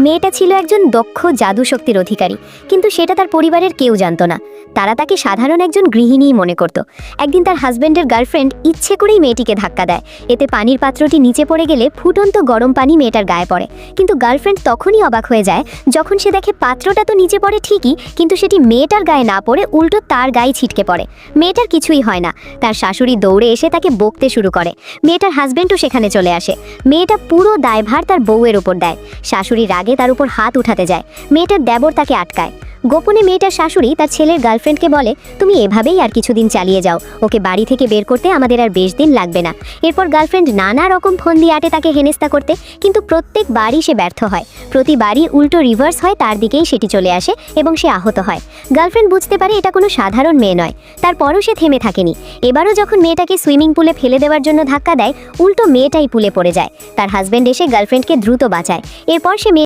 মেয়েটা ছিল একজন দক্ষ জাদুশক্তির অধিকারী, কিন্তু সেটা তার পরিবারের কেউ জানত না। তারা তাকে সাধারণ একজন গৃহিণীই মনে করত। একদিন তার হাজব্যান্ডের গার্লফ্রেন্ড ইচ্ছে করেই মেয়েটিকে ধাক্কা দেয়। এতে পানির পাত্রটি নিচে পড়ে গেলে ফুটন্ত গরম পানি মেয়েটার গায়ে পড়ে। কিন্তু গার্লফ্রেন্ড তখনই অবাক হয়ে যায় যখন সে দেখে পাত্রটা তো নিচে পড়ে ঠিকই, কিন্তু সেটি মেয়েটার গায়ে না পড়ে উল্টো তার গায়ে ছিটকে পড়ে। মেয়েটার কিছুই হয় না। তার শাশুড়ি দৌড়ে এসে তাকে বকতে শুরু করে। মেয়েটার হাজব্যান্ডও সেখানে চলে আসে। মেয়েটা পুরো দায়ভার তার বউয়ের উপর দেয়। শাশুড়ি রাগে তার উপর হাত উঠাতে যায়। মেয়েটার দেবর তাকে আটকায়। গোপনে মেয়েটার শাশুড়ি তার ছেলের গার্লফ্রেন্ডকে বলে, তুমি এভাবেই আর কিছুদিন চালিয়ে যাও, ওকে বাড়ি থেকে বের করতে আমাদের আর বেশ দিন লাগবে না। এরপর গার্লফ্রেন্ড নানা রকম ফন্দি আটে তাকে হেনস্তা করতে, কিন্তু প্রত্যেকবারই সে ব্যর্থ হয়। প্রতিবারই উল্টো রিভার্স হয়, তার দিকেই সেটি চলে আসে এবং সে আহত হয়। গার্লফ্রেন্ড বুঝতে পারে এটা কোনো সাধারণ মেয়ে নয়। তারপরও সে থেমে থাকেনি। এবারও যখন মেয়েটাকে সুইমিং পুলে ফেলে দেওয়ার জন্য ধাক্কা দেয়, উল্টো মেয়েটাই পুলে পড়ে যায়। তার হাজব্যান্ড এসে গার্লফ্রেন্ডকে দ্রুত বাঁচায়। এরপর সে